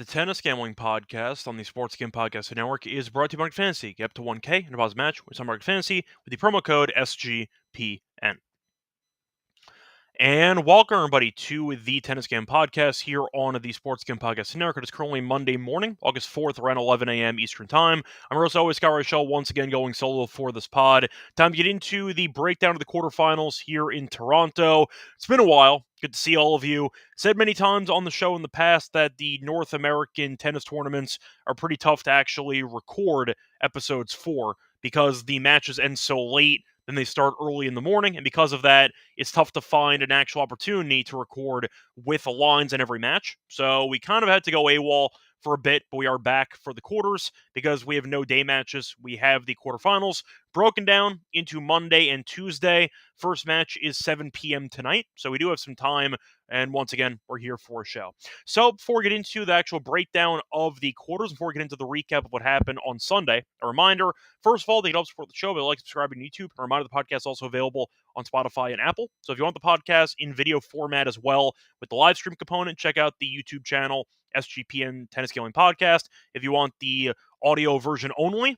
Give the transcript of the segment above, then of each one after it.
The Tennis Gambling Podcast on the Sports Game Podcast Network is brought to you by Market Fantasy. Get up to 1K in a deposit match with some Market Fantasy with the promo code SGPN. And welcome, everybody, to the Tennis Game Podcast here on the Sports Game Podcast Network. It is currently Monday morning, August 4th, around 11 a.m. Eastern Time. I'm your host, always, Scott Reichel, once again going solo for this pod. Time to get into the breakdown of the quarterfinals here in Toronto. It's been a while. Good to see all of you. Said many times on the show in the past that the North American tennis tournaments are pretty tough to actually record episodes for because the matches end so late. Then they start early in the morning, and because of that, it's tough to find an actual opportunity to record with lines in every match. So we kind of had to go AWOL for a bit, but we are back for the quarters because we have no day matches. We have the quarterfinals broken down into Monday and Tuesday. First match is 7 p.m. tonight, so we do have some time. And once again, we're here for a show. So before we get into the actual breakdown of the quarters, before we get into the recap of what happened on Sunday, a reminder, first of all, they can help support the show by like, subscribing to YouTube. A reminder, the podcast is also available on Spotify and Apple. So if you want the podcast in video format as well with the live stream component, check out the YouTube channel, SGPN Tennis Gambling Podcast. If you want the audio version only,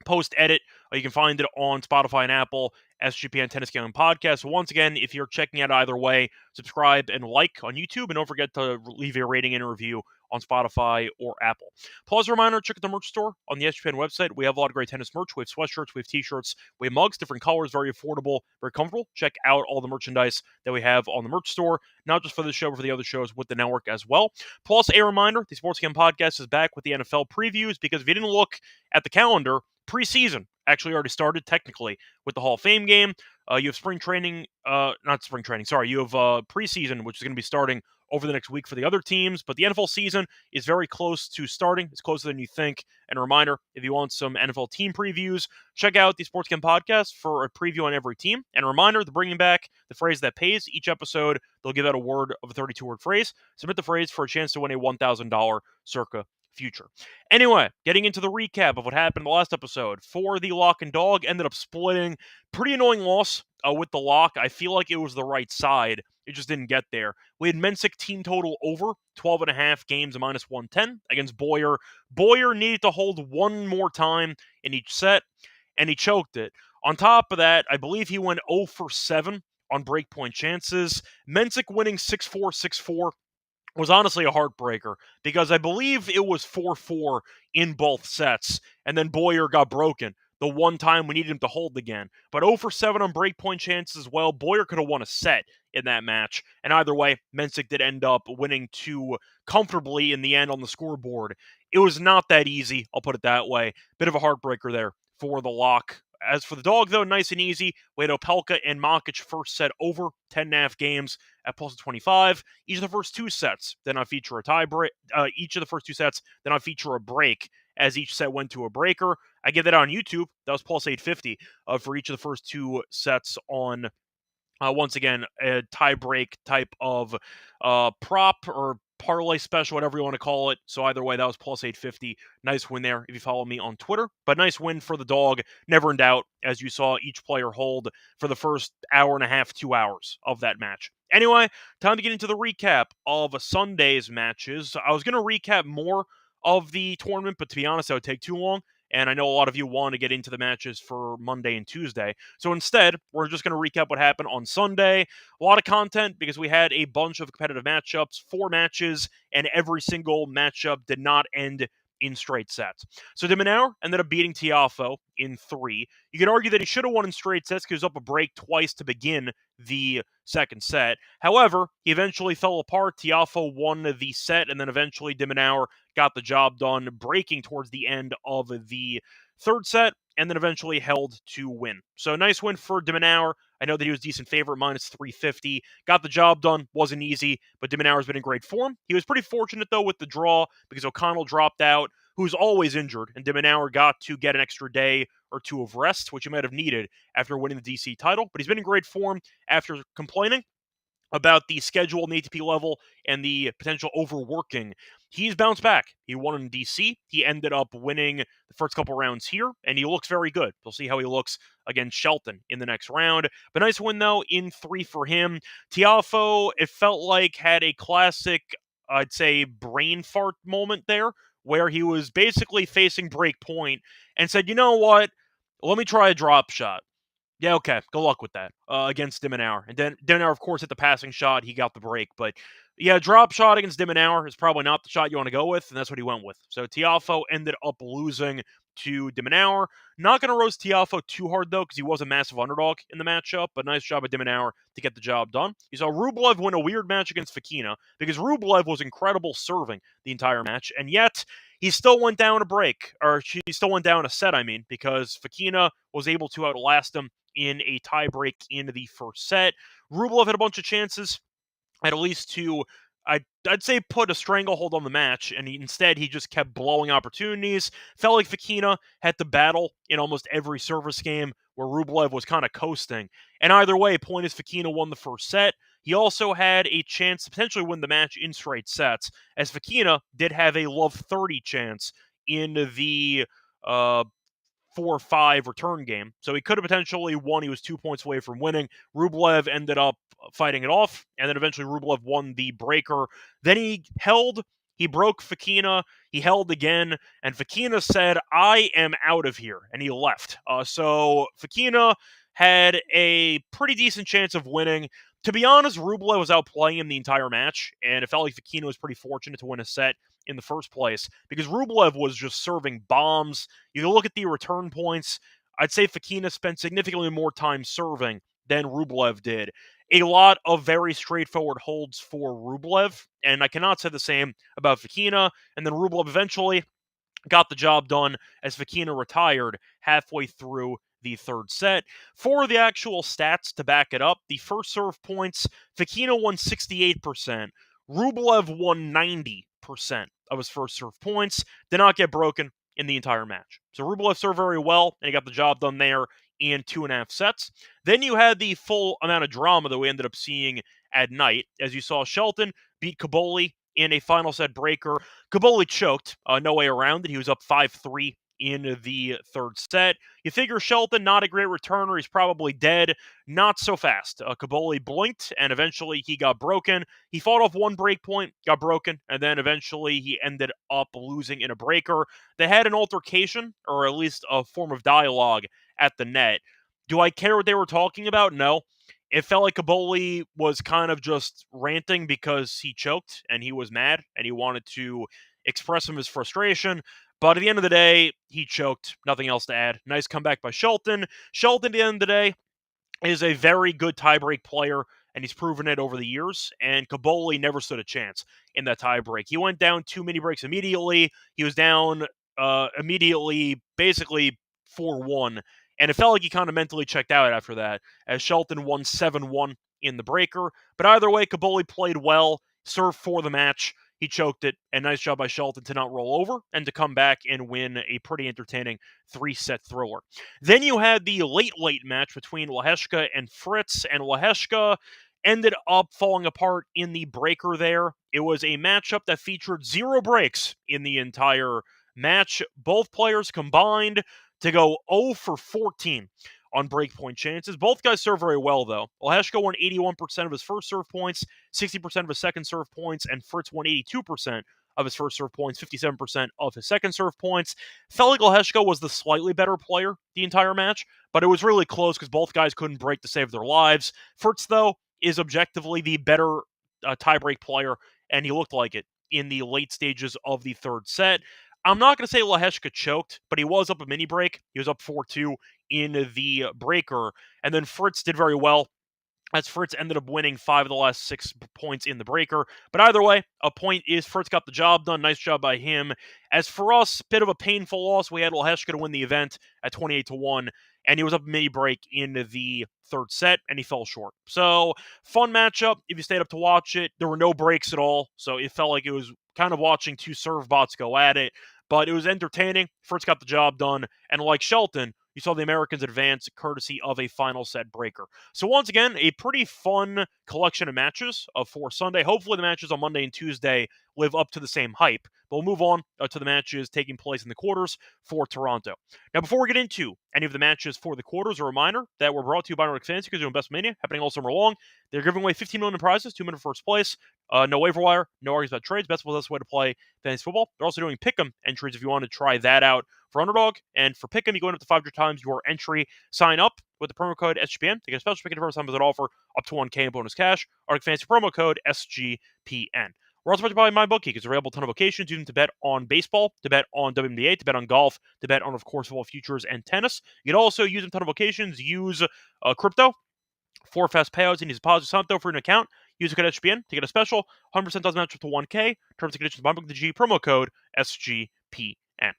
post-edit, you can find it on Spotify and Apple, SGPN Tennis Gambling Podcast. So once again, if you're checking out either way, subscribe and like on YouTube, and don't forget to leave a rating and a review on Spotify or Apple. Plus, a reminder, check out the merch store on the SGPN website. We have a lot of great tennis merch. We have sweatshirts, we have t-shirts, we have mugs, different colors, very affordable, very comfortable. Check out all the merchandise that we have on the merch store, not just for this show, but for the other shows with the network as well. Plus, a reminder, the Sports Game Podcast is back with the NFL previews, because if you didn't look at the calendar, preseason actually already started technically with the Hall of Fame game. You have spring training, not spring training, sorry. You have preseason, which is going to be starting over the next week for the other teams. But the NFL season is very close to starting. It's closer than you think. And a reminder, if you want some NFL team previews, check out the Sports Game Podcast for a preview on every team. And a reminder, they're bringing back the phrase that pays. Each episode, they'll give out a word of a 32-word phrase. Submit the phrase for a chance to win a $1,000 circa future. Anyway, getting into the recap of what happened in the last episode. For the lock and dog, ended up splitting. Pretty annoying loss with the lock. I feel like it was the right side. It just didn't get there. We had Mensik team total over 12.5 games, a minus 110 against Boyer. Boyer needed to hold one more time in each set, and he choked it. On top of that, I believe he went 0 for 7 on breakpoint chances. Mensik winning 6-4, 6-4. Was honestly a heartbreaker because I believe it was 4-4 in both sets, and then Boyer got broken the one time we needed him to hold again. But 0 for 7 on breakpoint chances as well. Boyer could have won a set in that match, and either way, Mensik did end up winning 2 comfortably in the end on the scoreboard. It was not that easy, I'll put it that way. Bit of a heartbreaker there for the lock. As for the dog, though, nice and easy. We had Opelka and Makic first set over 10.5 games at plus 25. Each of the first 2 sets did not feature a tie break. Each of the first 2 sets did not feature a break, as each set went to a breaker. I give that on YouTube. That was plus 850 for each of the first 2 sets on, once again, a tie break type of prop or parlay special, whatever you want to call it. So either way, that was plus 850. Nice win there if you follow me on Twitter. But nice win for the dog. Never in doubt, as you saw each player hold for the first hour and a half, 2 hours of that match. Anyway, time to get into the recap of Sunday's matches. I was going to recap more of the tournament, but to be honest, that would take too long. And I know a lot of you want to get into the matches for Monday and Tuesday. So instead, we're just going to recap what happened on Sunday. A lot of content because we had a bunch of competitive matchups, 4 matches, and every single matchup did not end in straight sets. So de Minaur ended up beating Tiafoe in 3. You can argue that he should have won in straight sets because he was up a break twice to begin the second set. However, he eventually fell apart. Tiafoe won the set, and then eventually de Minaur got the job done, breaking towards the end of the third set, and then eventually held to win. So nice win for de Minaur. I know that he was decent favorite, minus 350. Got the job done. Wasn't easy, but de Minaur's been in great form. He was pretty fortunate, though, with the draw because O'Connell dropped out, who's always injured, and de Minaur got to get an extra day or 2 of rest, which he might have needed after winning the DC title. But he's been in great form after complaining about the schedule and the ATP level and the potential overworking. He's bounced back. He won in DC. He ended up winning the first couple rounds here, and he looks very good. We'll see how he looks against Shelton in the next round. But nice win, though, in 3 for him. Tiafoe, it felt like, had a classic I'd say, brain fart moment there, where he was basically facing break point and said, you know what? Let me try a drop shot. Yeah, okay. Good luck with that against Dimonauer. And then Dimonauer, of course, hit the passing shot. He got the break. But yeah, drop shot against Dimonauer is probably not the shot you want to go with, and that's what he went with. So Tiafoe ended up losing to Dimonauer. Not going to roast Tiafoe too hard, though, because he was a massive underdog in the matchup, but nice job of Dimonauer to get the job done. You saw Rublev win a weird match against Fokina, because Rublev was incredible serving the entire match, and yet he still went down a break, or he still went down a set, I mean, because Fokina was able to outlast him in a tiebreak in the first set. Rublev had a bunch of chances, at least to, I'd say, put a stranglehold on the match, and instead he just kept blowing opportunities. Felt like Fokina had to battle in almost every service game where Rublev was kind of coasting. And either way, point is Fokina won the first set. He also had a chance to potentially win the match in straight sets, as Fokina did have a love 30 chance in the 4-5 return game. So he could have potentially won. He was 2 points away from winning. Rublev ended up fighting it off, and then eventually Rublev won the breaker. Then he broke Fokina, he held again, and Fokina said, I am out of here, and he left. So Fokina had a pretty decent chance of winning. To be honest, Rublev was outplaying him the entire match, and it felt like Fokina was pretty fortunate to win a set in the first place, because Rublev was just serving bombs. You look at the return points, I'd say Fokina spent significantly more time serving than Rublev did. A lot of very straightforward holds for Rublev, and I cannot say the same about Fokina. And then Rublev eventually got the job done as Fokina retired halfway through the third set. For the actual stats to back it up, the first serve points, Fokina won 68%. Rublev won 90% of his first serve points, did not get broken in the entire match. So Rublev served very well, and he got the job done there in 2.5 sets. Then you had the full amount of drama that we ended up seeing at night, as you saw Shelton beat Caboli in a final set breaker. Caboli choked, no way around it. He was up 5-3 in the third set. You figure Shelton, not a great returner. He's probably dead. Not so fast. Caboli blinked, and eventually he got broken. He fought off one break point, got broken, and then eventually he ended up losing in a breaker. They had an altercation, or at least a form of dialogue at the net. Do I care what they were talking about? No. It felt like Caboli was kind of just ranting because he choked and he was mad and he wanted to express his frustration. But at the end of the day, he choked. Nothing else to add. Nice comeback by Shelton. Shelton, at the end of the day, is a very good tiebreak player, and he's proven it over the years. And Caboli never stood a chance in that tiebreak. He went down 2 mini breaks immediately. He was down immediately, basically 4-1. And it felt like he kind of mentally checked out after that, as Shelton won 7-1 in the breaker. But either way, Caboli played well, served for the match. He choked it, and nice job by Shelton to not roll over and to come back and win a pretty entertaining 3-set thriller. Then you had the late match between Leheshka and Fritz, and Leheshka ended up falling apart in the breaker there. It was a matchup that featured 0 breaks in the entire match. Both players combined to go 0 for 14 on breakpoint chances. Both guys serve very well, though. Leheshka won 81% of his first serve points, 60% of his second serve points, and Fritz won 82% of his first serve points, 57% of his second serve points. Felt like Leheshka was the slightly better player the entire match, but it was really close because both guys couldn't break to save their lives. Fritz, though, is objectively the better tiebreak player, and he looked like it in the late stages of the third set. I'm not going to say Leheshka choked, but he was up a mini break. He was up 4-2 in the breaker. And then Fritz did very well, as Fritz ended up winning 5 of the last 6 points in the breaker. But either way, a point is Fritz got the job done. Nice job by him. As for us, bit of a painful loss. We had Leheshka to win the event at 28-1, and he was up mini break in the third set, and he fell short. So, fun matchup. If you stayed up to watch it, there were no breaks at all, so it felt like it was kind of watching 2 serve bots go at it. But it was entertaining. Fritz got the job done, and like Shelton, you saw the Americans advance courtesy of a final set breaker. So once again, a pretty fun collection of matches for Sunday. Hopefully the matches on Monday and Tuesday live up to the same hype. But we'll move on to the matches taking place in the quarters for Toronto. Now, before we get into any of the matches for the quarters, a reminder that we're brought to you by Nordic Fantasy because doing Best Mania happening all summer long. They're giving away 15 million in prizes, 2 minutes first place. No waiver wire, no arguments about trades. Best way to play fantasy football. They're also doing pick'em entries if you want to try that out for Underdog. And for pick'em, you go in up to 500 times your entry. Sign up with the promo code SGPN to get a special pick first time with an offer up to 1K in bonus cash. Arctic Fantasy promo code SGPN. We're also brought to you by MyBookie because they're available a ton of locations. You can to bet on baseball, to bet on WNBA, to bet on golf, to bet on, of course, football futures and tennis. You can also use a ton of locations. Use crypto for fast payouts and use deposit Santo for an account. Use the code SGPN to get a special 100% does match up to 1K. Terms and conditions MyBookie the G promo code SGPN.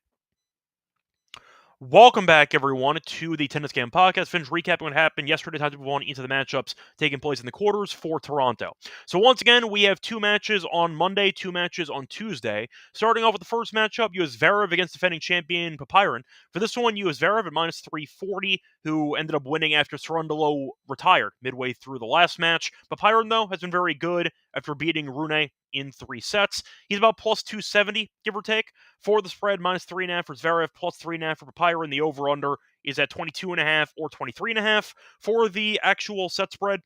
Welcome back, everyone, to the Tennis Game Podcast. Finished recapping what happened yesterday. Time to move on into the matchups taking place in the quarters for Toronto. So once again, we have 2 matches on Monday, 2 matches on Tuesday. Starting off with the first matchup, US Zverev against defending champion Popyrin. For this one, US Zverev at minus 340, who ended up winning after Cerundolo retired midway through the last match. Popyrin, though, has been very good after beating Rune in 3 sets. He's about plus 270, give or take. For the spread, minus 3.5 for Zverev, plus 3.5 for Popyrin. The over-under is at 22.5 or 23.5. For the actual set spread,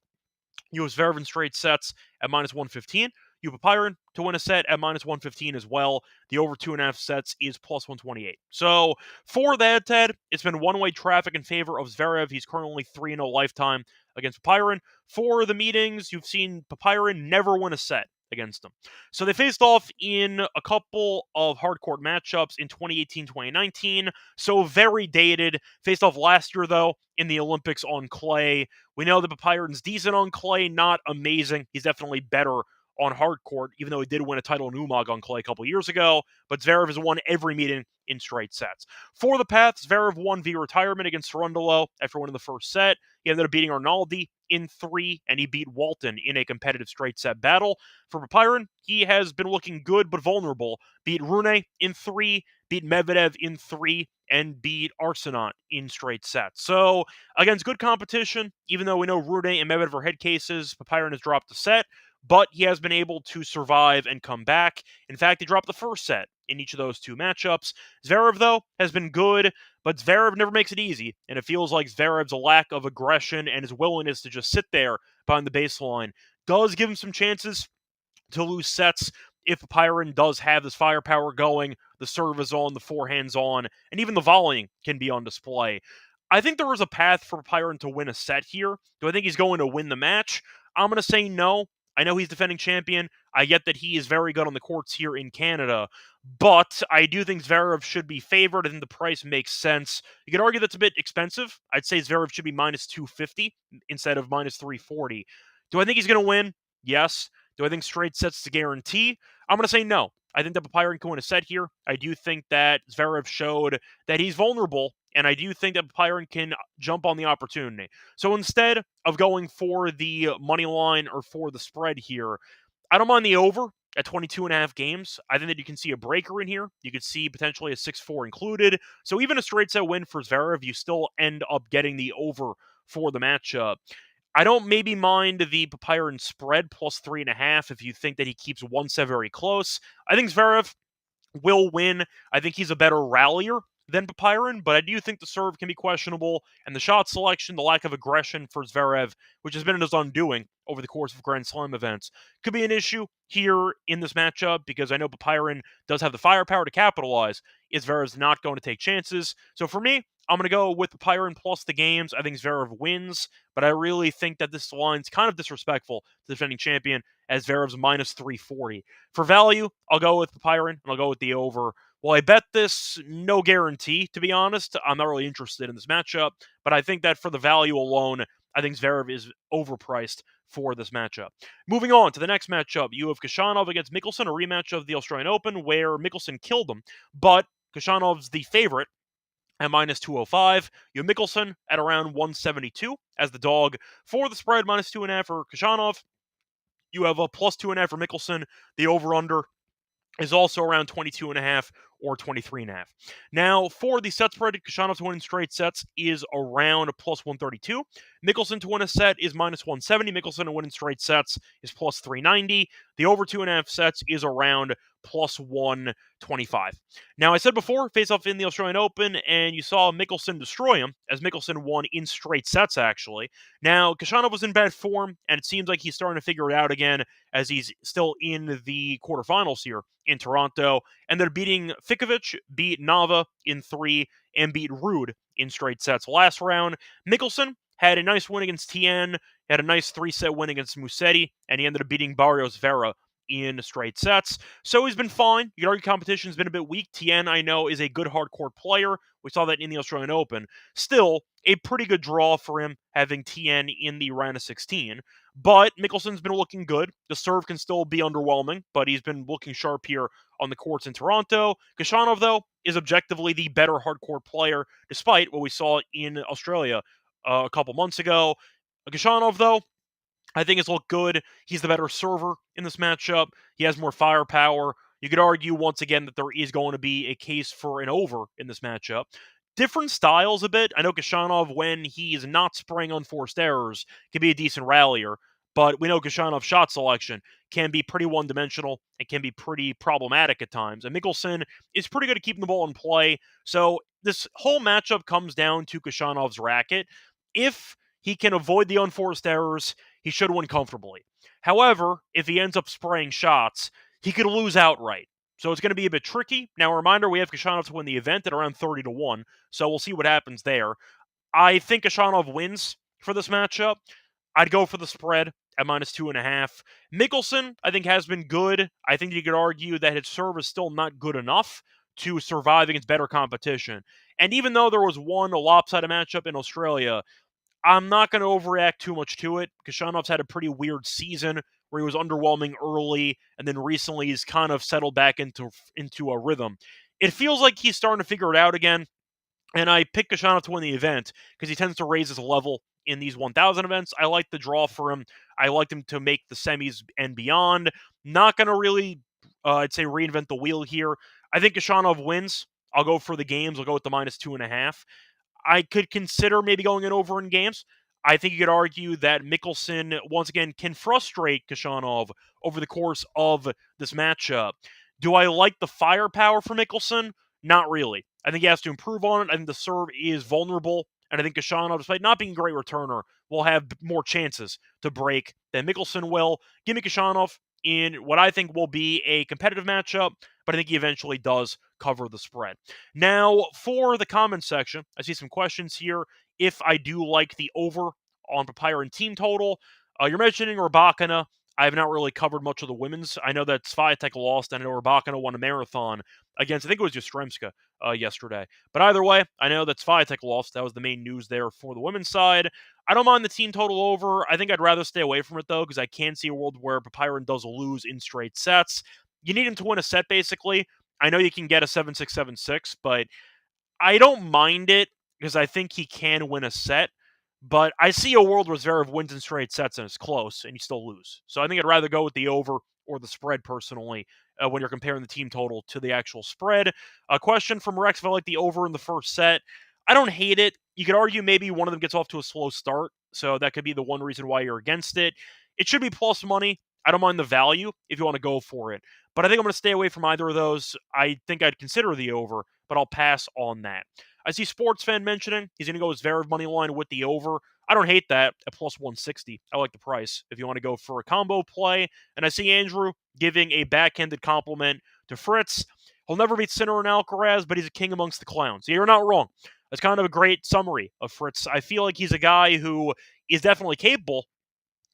US Zverev in straight sets at minus 115. You have Popyrin to win a set at minus 115 as well. The over 2.5 sets is plus 128. So for that, Ted, it's been one-way traffic in favor of Zverev. He's currently 3-0 lifetime against Popyrin. For the meetings, you've seen Popyrin never win a set against him. So they faced off in a couple of hardcourt matchups in 2018-2019. So very dated. Faced off last year, though, in the Olympics on clay. We know that Popyrin's decent on clay, not amazing. He's definitely better on hardcourt, even though he did win a title in Umag on clay a couple years ago. But Zverev has won every meeting in straight sets. For the path, Zverev won via retirement against Cerundolo after winning the first set. He ended up beating Arnaldi in 3, and he beat Walton in a competitive straight set battle. For Popyrin, he has been looking good but vulnerable. Beat Rune in 3, beat Medvedev in 3, and beat Arsenault in straight sets. So, against good competition, even though we know Rune and Medvedev are head cases, Popyrin has dropped a set, but he has been able to survive and come back. In fact, he dropped the first set in each of those 2 matchups. Zverev, though, has been good, but Zverev never makes it easy, and it feels like Zverev's a lack of aggression and his willingness to just sit there behind the baseline does give him some chances to lose sets if Popyrin does have this firepower going, the serve is on, the forehand's on, and even the volleying can be on display. I think there is a path for Popyrin to win a set here. Do I think he's going to win the match? I'm going to say no. I know he's defending champion. I get that he is very good on the courts here in Canada, but I do think Zverev should be favored. I think the price makes sense. You could argue that's a bit expensive. I'd say Zverev should be minus 250 instead of minus 340. Do I think he's going to win? Yes. Do I think straight sets to guarantee? I'm going to say no. I think that Popyrin can win a set here. I do think that Zverev showed that he's vulnerable, and I do think that Popyrin can jump on the opportunity. So instead of going for the money line or for the spread here, I don't mind the over at 22.5 games. I think that you can see a breaker in here. You could see potentially a 6-4 included. So even a straight set win for Zverev, you still end up getting the over for the matchup. I don't maybe mind the Popyrin spread plus 3.5 if you think that he keeps one set very close. I think Zverev will win. I think he's a better rallier than Popyrin, but I do think the serve can be questionable, and the shot selection, the lack of aggression for Zverev, which has been his undoing over the course of Grand Slam events, could be an issue here in this matchup because I know Popyrin does have the firepower to capitalize. Zverev's not going to take chances. So for me, I'm going to go with Popyrin plus the games. I think Zverev wins, but I really think that this line's kind of disrespectful to the defending champion as Zverev's minus 340. For value, I'll go with Popyrin, and I'll go with the over. Well, I bet this, no guarantee, to be honest. I'm not really interested in this matchup, but I think that for the value alone, I think Zverev is overpriced for this matchup. Moving on to the next matchup, you have Khachanov against Mickelson, a rematch of the Australian Open where Mickelson killed him, but Khachanov the favorite at minus 205. You have Mickelson at around 172 as the dog. For the spread, minus 2.5 for Khachanov. You have a plus 2.5 for Mickelson. The over-under is also around 22.5 or 23.5. Now, for the set spread, Khachanov to win in straight sets is around plus 132. Mickelson to win a set is minus 170. Mickelson to win in straight sets is plus 390. The over 2.5 sets is around plus 125. Now, I said before, face off in the Australian Open, and you saw Mickelson destroy him, as Mickelson won in straight sets, actually. Now, Khachanov was in bad form, and it seems like he's starting to figure it out again, as he's still in the quarterfinals here in Toronto. And they're beating Fikovic, beat Nava in 3, and beat Ruud in straight sets last round. Mickelson had a nice win against Tien, had a nice 3-set win against Musetti, and he ended up beating Barrios Vera in straight sets. So he's been fine. You could argue competition's been a bit weak. Tien, I know, is a good hardcourt player. We saw that in the Australian Open. Still, a pretty good draw for him having Tien in the round of 16. But Mickelson's been looking good. The serve can still be underwhelming, but he's been looking sharp here on the courts in Toronto. Khachanov, though, is objectively the better hardcourt player, despite what we saw in Australia a couple months ago. Khachanov, though, I think it's looked good. He's the better server in this matchup. He has more firepower. You could argue once again that there is going to be a case for an over in this matchup. Different styles a bit. I know Khachanov, when he's not spraying unforced errors, can be a decent rallier. But we know Khachanov's shot selection can be pretty one-dimensional. It can be pretty problematic at times. And Mickelson is pretty good at keeping the ball in play. So this whole matchup comes down to Khachanov's racket. If he can avoid the unforced errors, he should win comfortably. However, if he ends up spraying shots, he could lose outright. So it's going to be a bit tricky. Now, a reminder, we have Khachanov to win the event at around 30-1, so we'll see what happens there. I think Khachanov wins for this matchup. I'd go for the spread at minus 2.5. Mickelson, I think, has been good. I think you could argue that his serve is still not good enough to survive against better competition. And even though there was one lopsided matchup in Australia, I'm not going to overreact too much to it. Khachanov's had a pretty weird season where he was underwhelming early, and then recently he's kind of settled back into a rhythm. It feels like he's starting to figure it out again, and I picked Khachanov to win the event because he tends to raise his level in these 1,000 events. I like the draw for him. I liked him to make the semis and beyond. Not going to really, I'd say, reinvent the wheel here. I think Khachanov wins. I'll go for the games. I'll go with the minus 2.5. I could consider maybe going in over in games. I think you could argue that Mickelson, once again, can frustrate Khachanov over the course of this matchup. Do I like the firepower for Mickelson? Not really. I think he has to improve on it. I think the serve is vulnerable. And I think Khachanov, despite not being a great returner, will have more chances to break than Mickelson will. Give me Khachanov in what I think will be a competitive matchup, but I think he eventually does cover the spread. Now, for the comments section, I see some questions here. If I do like the over on Papyr and team total, you're mentioning Rybakina. I have not really covered much of the women's. I know that Swiatek lost, and I know Rybakina won a marathon against, I think it was Jastrzemska yesterday. But either way, I know that Swiatek lost. That was the main news there for the women's side. I don't mind the team total over. I think I'd rather stay away from it, though, because I can see a world where Papyron does lose in straight sets. You need him to win a set, basically. I know you can get a 7-6, 7-6, but I don't mind it because I think he can win a set. But I see a world where Zverev wins in straight sets and it's close and you still lose. So I think I'd rather go with the over or the spread personally when you're comparing the team total to the actual spread. A question from Rex if I like the over in the first set. I don't hate it. You could argue maybe one of them gets off to a slow start, so that could be the one reason why you're against it. It should be plus money. I don't mind the value if you want to go for it. But I think I'm going to stay away from either of those. I think I'd consider the over, but I'll pass on that. I see Sports Fan mentioning he's going to go with Zverev money line with the over. I don't hate that at plus 160. I like the price if you want to go for a combo play. And I see Andrew giving a backhanded compliment to Fritz. He'll never beat Sinner and Alcaraz, but he's a king amongst the clowns. You're not wrong. That's kind of a great summary of Fritz. I feel like he's a guy who is definitely capable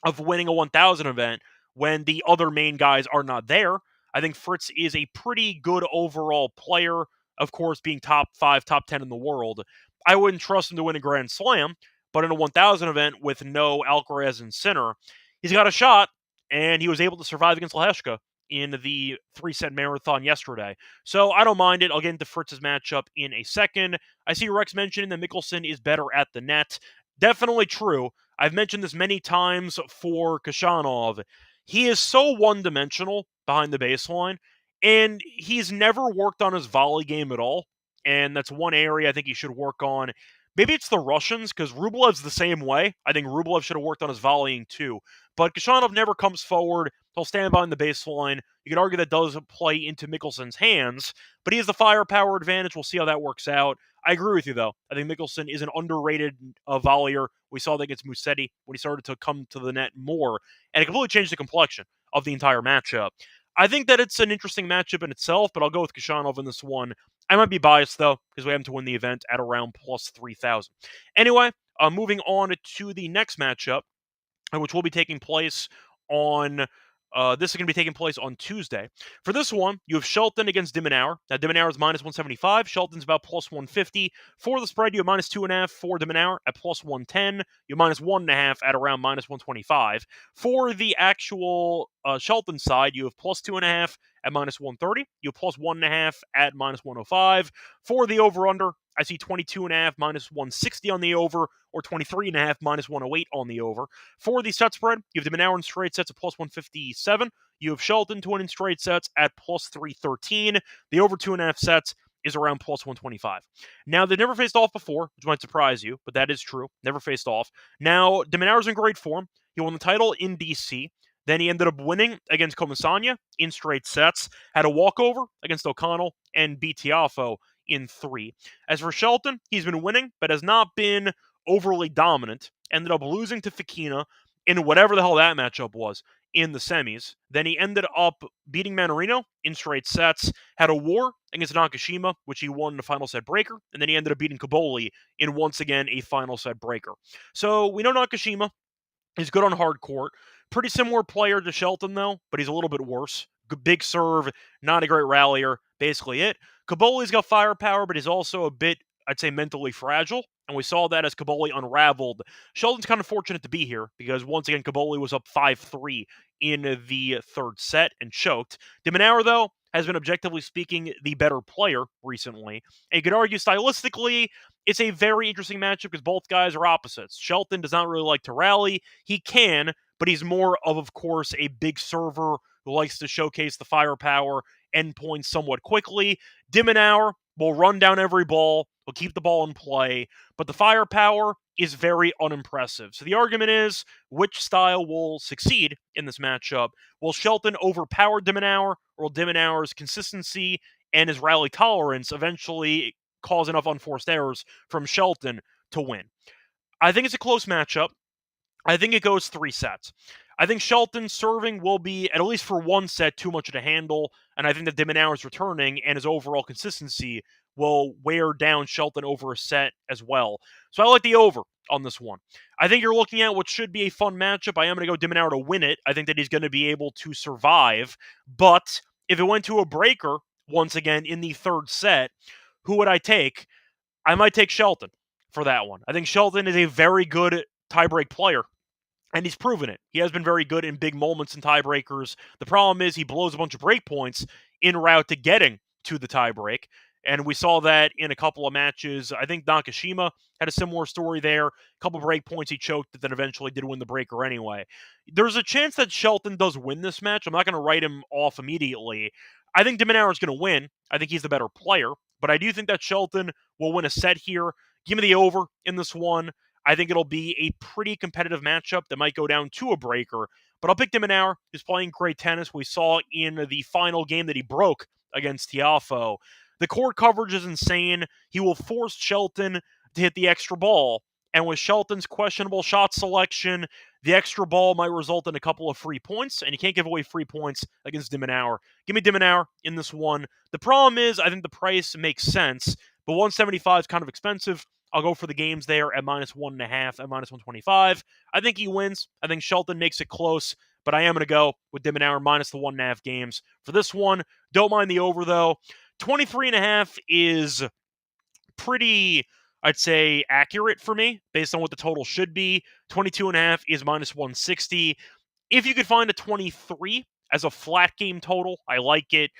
of winning a 1,000 event when the other main guys are not there. I think Fritz is a pretty good overall player, of course, being top 5, top 10 in the world. I wouldn't trust him to win a Grand Slam, but in a 1,000 event with no Alcaraz and Sinner, he's got a shot, and he was able to survive against Lehechka in the 3-set marathon yesterday. So I don't mind it. I'll get into Fritz's matchup in a second. I see Rex mentioning that Mickelson is better at the net. Definitely true. I've mentioned this many times for Khachanov. He is so one-dimensional behind the baseline. And he's never worked on his volley game at all. And that's one area I think he should work on. Maybe it's the Russians, because Rublev's the same way. I think Rublev should have worked on his volleying too. But Kashanov never comes forward. He'll stand behind the baseline. You could argue that does play into Mikkelson's hands, but he has the firepower advantage. We'll see how that works out. I agree with you, though. I think Mikkelson is an underrated volleyer. We saw that against Musetti when he started to come to the net more, and it completely changed the complexion of the entire matchup. I think that it's an interesting matchup in itself, but I'll go with Kashanov in this one. I might be biased, though, because we have him to win the event at around plus 3,000. Anyway, moving on to the next matchup, which will be taking place on. This is going to be taking place on Tuesday. For this one, you have Shelton against Dimenauer. Now, Dimenauer is minus 175. Shelton's about plus 150. For the spread, you have minus 2.5 for Dimenauer at plus 110. You have minus 1.5 at around minus 125. For the actual Shelton side, you have plus 2.5 at minus 130. You have plus 1.5 at minus 105. For the over-under, I see 22.5 minus 160 on the over, or 23.5 minus 108 on the over. For the set spread, you have Dimenauer in straight sets at plus 157. You have Shelton to win in straight sets at plus 313. The over 2.5 sets is around plus 125. Now, they've never faced off before, which might surprise you, but that is true. Never faced off. Now, Dimenauer's in great form. He won the title in DC. Then he ended up winning against Comasagna in straight sets, had a walkover against O'Connell, and beat Tiafo in 3. As for Shelton, he's been winning, but has not been overly dominant. Ended up losing to Fekina in whatever the hell that matchup was in the semis. Then he ended up beating Manarino in straight sets, had a war against Nakashima, which he won in a final set breaker, and then he ended up beating Kaboli in once again a final set breaker. So we know Nakashima is good on hard court. Pretty similar player to Shelton, though, but he's a little bit worse. Big serve, not a great rallier, basically it. Kaboli's got firepower, but he's also a bit, I'd say, mentally fragile, and we saw that as Kaboli unraveled. Shelton's kind of fortunate to be here, because once again, Kaboli was up 5-3 in the third set and choked. Dimenauer, though, has been, objectively speaking, the better player recently. And you could argue stylistically, it's a very interesting matchup because both guys are opposites. Shelton does not really like to rally. He can, but he's more of course, a big server who likes to showcase the firepower, endpoints somewhat quickly. Dimenauer will run down every ball. He'll keep the ball in play, but the firepower is very unimpressive. So the argument is, which style will succeed in this matchup? Will Shelton overpower Dimenauer, or will Dimenauer's consistency and his rally tolerance eventually cause enough unforced errors from Shelton to win? I think it's a close matchup. I think it goes 3 sets. I think Shelton's serving will be, at least for one set, too much to handle, and I think that Dimenauer's returning and his overall consistency will wear down Shelton over a set as well. So I like the over on this one. I think you're looking at what should be a fun matchup. I am going to go Dimenauer to win it. I think that he's going to be able to survive, but if it went to a breaker, once again, in the third set, who would I take? I might take Shelton for that one. I think Shelton is a very good tiebreak player, and he's proven it. He has been very good in big moments in tiebreakers. The problem is he blows a bunch of break points en route to getting to the tiebreak, and we saw that in a couple of matches. I think Nakashima had a similar story there. A couple break points he choked, but then eventually did win the breaker anyway. There's a chance that Shelton does win this match. I'm not going to write him off immediately. I think Dimenauer is going to win. I think he's the better player, but I do think that Shelton will win a set here. Give me the over in this one. I think it'll be a pretty competitive matchup that might go down to a breaker, but I'll pick Dimenauer. He's playing great tennis. We saw in the final game that he broke against Tiafo. The court coverage is insane. He will force Shelton to hit the extra ball, and with Shelton's questionable shot selection, the extra ball might result in a couple of free points, and you can't give away free points against Dimenauer. Give me Dimenauer in this one. The problem is, I think the price makes sense, but 175 is kind of expensive. I'll go for the games there at minus 1.5 at minus 125. I think he wins. I think Shelton makes it close, but I am going to go with Dimenauer minus the 1.5 games for this one. Don't mind the over, though. 23.5 is pretty, I'd say, accurate for me based on what the total should be. 22.5 is minus 160. If you could find a 23 as a flat game total, I like it.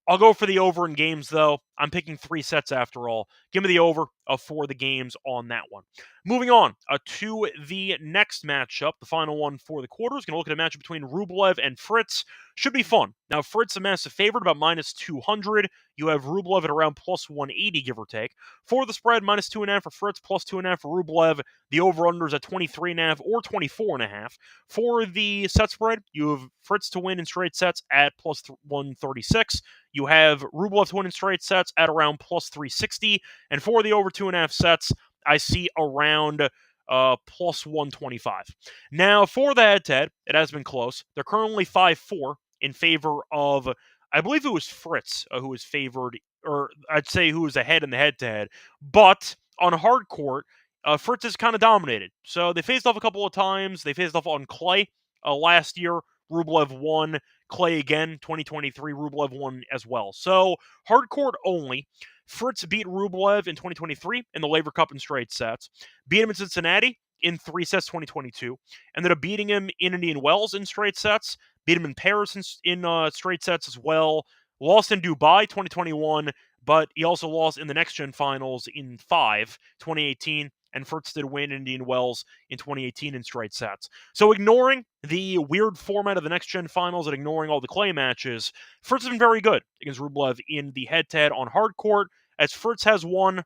I'll go for the over in games, though. I'm picking 3 sets after all. Give me the over for the games on that one. Moving on to the next matchup, the final one for the quarters. Going to look at a matchup between Rublev and Fritz. Should be fun. Now, Fritz a massive favorite, about minus 200. You have Rublev at around plus 180, give or take. For the spread, minus 2.5 for Fritz, plus 2.5 for Rublev. The over-under is at 23.5 or 24.5. For the set spread, you have Fritz to win in straight sets at plus 136. You have Rublev to win in straight sets at around plus 360. And for the over 2.5 sets, I see around plus 125. Now, for the head-to-head, it has been close. They're currently 5-4 in favor of, I believe it was Fritz who was favored, or I'd say who was ahead in the head-to-head. But on hard court, Fritz is kind of dominated. So they faced off a couple of times. They faced off on clay last year. Rublev won. Clay again, 2023. Rublev won as well. So hard court only. Fritz beat Rublev in 2023 in the Laver Cup in straight sets. Beat him in Cincinnati in 3 sets 2022. Ended up beating him in Indian Wells in straight sets. Beat him in Paris in straight sets as well. Lost in Dubai 2021, but he also lost in the Next Gen Finals in 2018. And Fritz did win Indian Wells in 2018 in straight sets. So ignoring the weird format of the Next Gen Finals and ignoring all the clay matches, Fritz has been very good against Rublev in the head-to-head on hard court, as Fritz has won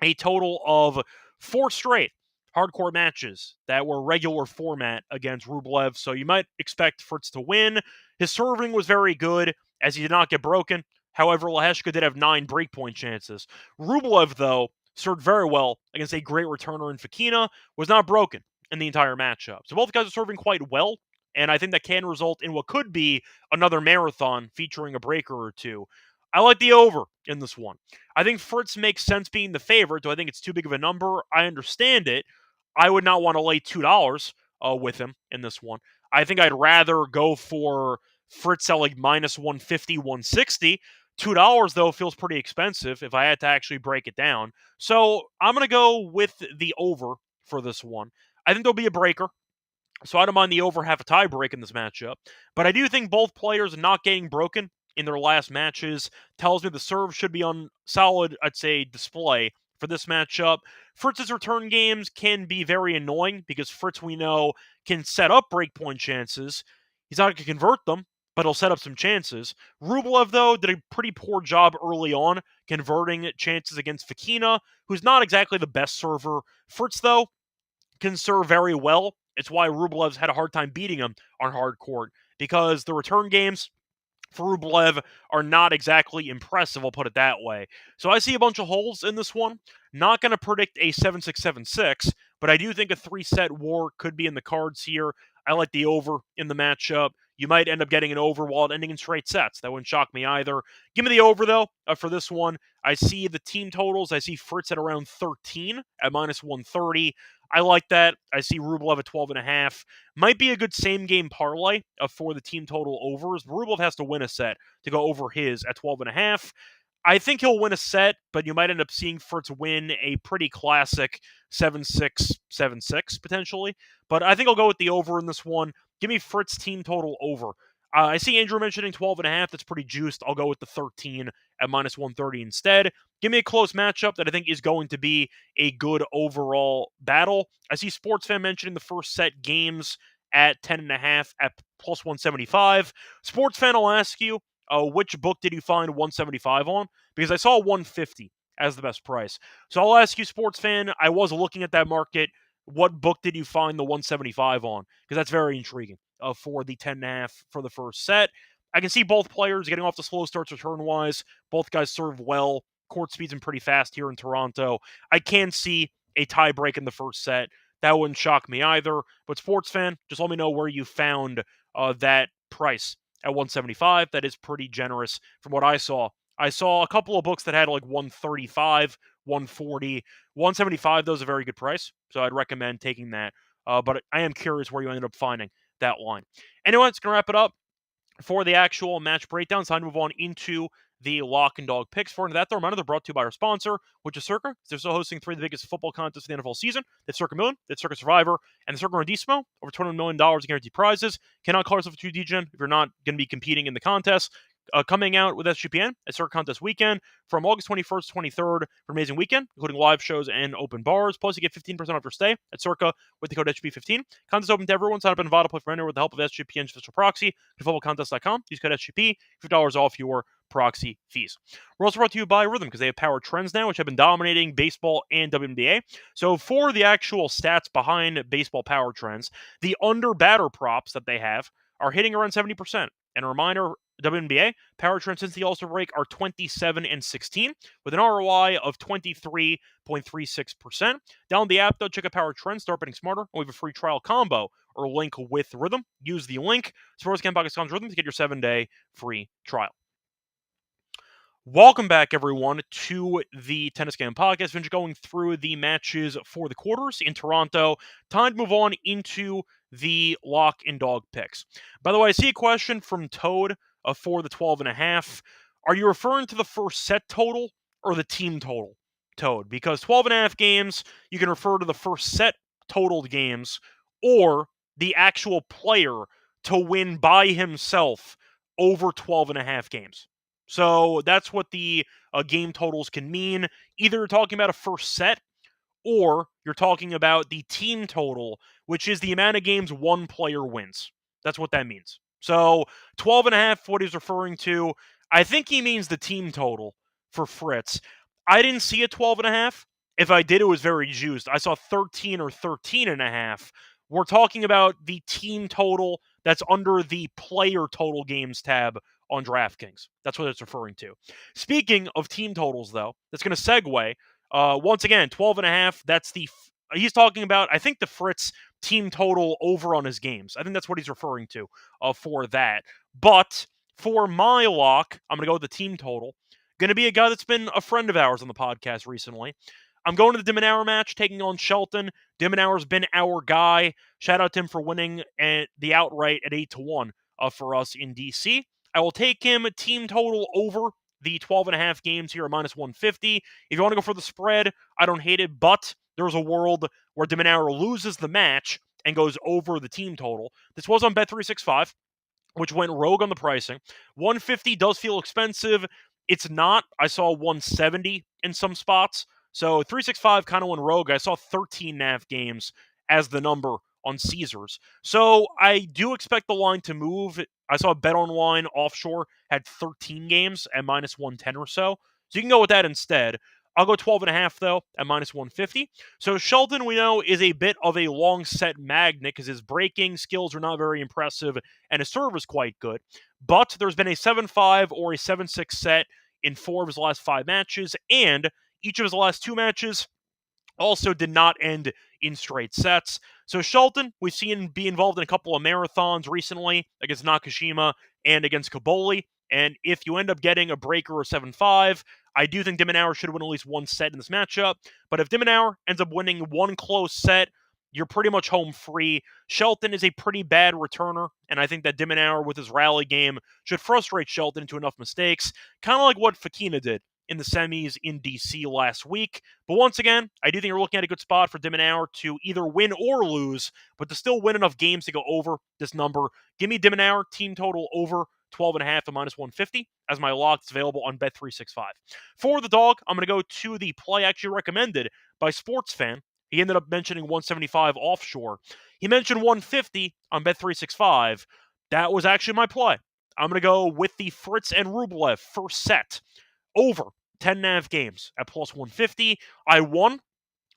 a total of 4 straight hardcore matches that were regular format against Rublev, so you might expect Fritz to win. His serving was very good, as he did not get broken. However, Leheshka did have 9 breakpoint chances. Rublev, though, served very well against a great returner in Fekina, was not broken in the entire matchup. So both guys are serving quite well, and I think that can result in what could be another marathon featuring a breaker or two. I like the over in this one. I think Fritz makes sense being the favorite. Do I think it's too big of a number? I understand it. I would not want to lay $2 with him in this one. I think I'd rather go for Fritz at like minus 150, 160. $2, though, feels pretty expensive if I had to actually break it down. So I'm going to go with the over for this one. I think there'll be a breaker. So I don't mind the over half a tie break in this matchup. But I do think both players not getting broken in their last matches tells me the serve should be on solid, I'd say, display for this matchup. Fritz's return games can be very annoying because Fritz, we know, can set up breakpoint chances. He's not going to convert them, but he'll set up some chances. Rublev, though, did a pretty poor job early on converting chances against Fekina, who's not exactly the best server. Fritz, though, can serve very well. It's why Rublev's had a hard time beating him on hard court, because the return games for Rublev are not exactly impressive, I'll put it that way. So I see a bunch of holes in this one. Not going to predict a 7-6, 7-6, but I do think a 3-set war could be in the cards here. I like the over in the matchup. You might end up getting an over while it ending in straight sets. That wouldn't shock me either. Give me the over, though, for this one. I see the team totals. I see Fritz at around 13 at minus 130. I like that. I see Rublev at 12.5. Might be a good same-game parlay for the team total overs. Rublev has to win a set to go over his at 12.5. I think he'll win a set, but you might end up seeing Fritz win a pretty classic 7-6, 7-6, potentially. But I think I'll go with the over in this one. Give me Fritz team total over. I see Andrew mentioning 12.5. That's pretty juiced. I'll go with the 13 at minus 130 instead. Give me a close matchup that I think is going to be a good overall battle. I see Sportsfan mentioning the first set games at 10.5 at plus 175. Sportsfan, I'll ask you, which book did you find 175 on? Because I saw 150 as the best price. So I'll ask you, Sportsfan, I was looking at that market. What book did you find the 175 on? Because that's very intriguing for the 10.5 for the first set. I can see both players getting off the slow starts return-wise. Both guys serve well. Court speed's been pretty fast here in Toronto. I can see a tie break in the first set. That wouldn't shock me either. But Sportsfan, just let me know where you found that price at 175. That is pretty generous from what I saw. I saw a couple of books that had like 135, 140. 175, though, is a very good price, so I'd recommend taking that. But I am curious where you ended up finding that line. Anyway, it's going to wrap it up for the actual match breakdown. It's time to move on into the lock and dog picks. For that, though, reminder, they're brought to you by our sponsor, which is Circa. They're still hosting 3 of the biggest football contests of the NFL season. That's Circa Million, that's Circa Survivor, and the Circa Rendissimo. Over $200 million in guaranteed prizes. Cannot call yourself a 2D gen if you're not going to be competing in the contest. coming out with SGPN at Circa Contest Weekend from August 21st to 23rd for an amazing weekend, including live shows and open bars. Plus, you get 15% off your stay at Circa with the code SGP15. Contest open to everyone. Sign up in Nevada, play for anyone with the help of SGPN's official proxy. To footballcontest.com. Use code SGP, $50 off your proxy fees. We're also brought to you by Rhythm because they have power trends now, which have been dominating baseball and WNBA. So for the actual stats behind baseball power trends, the under batter props that they have are hitting around 70%. And a reminder, WNBA power trends since the All-Star break are 27 and 16 with an ROI of 23.36%. Download the app though, check out power trends, start betting smarter. We have a free trial combo or link with Rhythm. Use the link sportsgambling's Rhythm to get your 7-day free trial. Welcome back, everyone, to the Tennis Game Podcast. We're going through the matches for the quarters in Toronto. Time to move on into the lock and dog picks. By the way, I see a question from Toad for the 12.5. Are you referring to the first set total or the team total, Toad? Because 12.5 games, you can refer to the first set totaled games or the actual player to win by himself over 12.5 games. So that's what the game totals can mean. Either you're talking about a first set or you're talking about the team total, which is the amount of games one player wins. That's what that means. So 12.5, what he's referring to, I think he means the team total for Fritz. I didn't see a 12.5. If I did, it was very juiced. I saw 13 or 13.5. We're talking about the team total that's under the player total games tab on DraftKings. That's what it's referring to. Speaking of team totals, though, that's going to segue. Once again, 12.5, that's he's talking about, I think, the Fritz team total over on his games. I think that's what he's referring to for that. But for my lock, I'm going to go with the team total. Going to be a guy that's been a friend of ours on the podcast recently. I'm going to the Dimonauer match, taking on Shelton. Dimonauer's been our guy. Shout out to him for winning the outright at 8-1 for us in DC. I will take him team total over the 12.5 games here at minus 150. If you want to go for the spread, I don't hate it, but there's a world where Dimonauer loses the match and goes over the team total. This was on Bet365, which went rogue on the pricing. 150 does feel expensive. It's not. I saw 170 in some spots. So 365 kind of went rogue. I saw 13.5 games as the number on Caesars. So I do expect the line to move. I saw Bet Online offshore had 13 games at minus 110 or so. So you can go with that instead. I'll go 12.5 though at minus 150. So Shelton, we know, is a bit of a long set magnet because his breaking skills are not very impressive and his serve is quite good. But there's been a 7-5 or a 7-6 set in 4 of his last 5 matches, and each of his last 2 matches also did not end in straight sets. So Shelton, we've seen be involved in a couple of marathons recently against Nakashima and against Kaboli. And if you end up getting a breaker or 7-5, I do think Dimonauer should win at least one set in this matchup. But if Dimonauer ends up winning one close set, you're pretty much home free. Shelton is a pretty bad returner, and I think that Dimonauer with his rally game should frustrate Shelton into enough mistakes, kind of like what Fekina did in the semis in DC last week. But once again, I do think you're looking at a good spot for Dimonauer to either win or lose, but to still win enough games to go over this number. Give me Dimonauer team total over 12.5 at minus 150 as my lock. It's available on Bet365. For the dog, I'm going to go to the play actually recommended by SportsFan. He ended up mentioning 175 offshore. He mentioned 150 on Bet365. That was actually my play. I'm going to go with the Fritz and Rublev first set over 10.5 games at plus 150. I won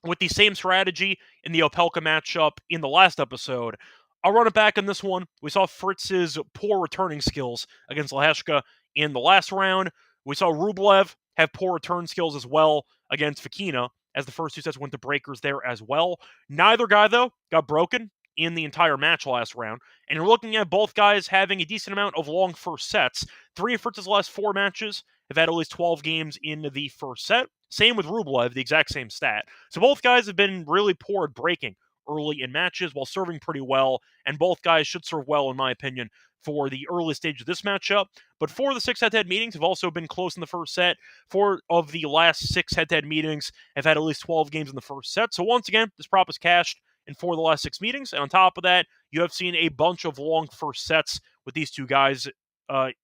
with the same strategy in the Opelka matchup in the last episode. I'll run it back on this one. We saw Fritz's poor returning skills against Leheshka in the last round. We saw Rublev have poor return skills as well against Fekina, as the first 2 sets went to breakers there as well. Neither guy, though, got broken in the entire match last round. And you're looking at both guys having a decent amount of long first sets. 3 of Fritz's last 4 matches have had at least 12 games in the first set. Same with Rublev, the exact same stat. So both guys have been really poor at breaking early in matches while serving pretty well, and both guys should serve well, in my opinion, for the early stage of this matchup. But 4 of the 6 head-to-head meetings have also been close in the first set. 4 of the last 6 head-to-head meetings have had at least 12 games in the first set. So once again, this prop is cashed in 4 of the last 6 meetings. And on top of that, you have seen a bunch of long first sets with these two guys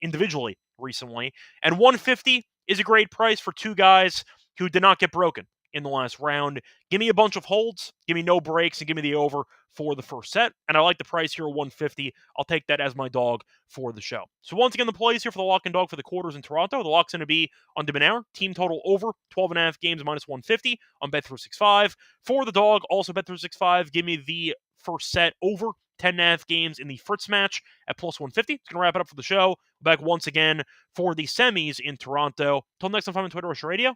individually recently. And 150 is a great price for two guys who did not get broken in the last round. Give me a bunch of holds, give me no breaks, and give me the over for the first set. And I like the price here at 150. I'll take that as my dog for the show. So once again, the plays here for the lock and dog for the quarters in Toronto. The lock's going to be on Debonair. Team total over 12.5 games minus 150 on Bet365. For the dog, also Bet365. Give me the first set over 10.5 games in the Fritz match at plus 150. It's going to wrap it up for the show. Back once again for the semis in Toronto. Till next time, I'm on Twitter or Radio.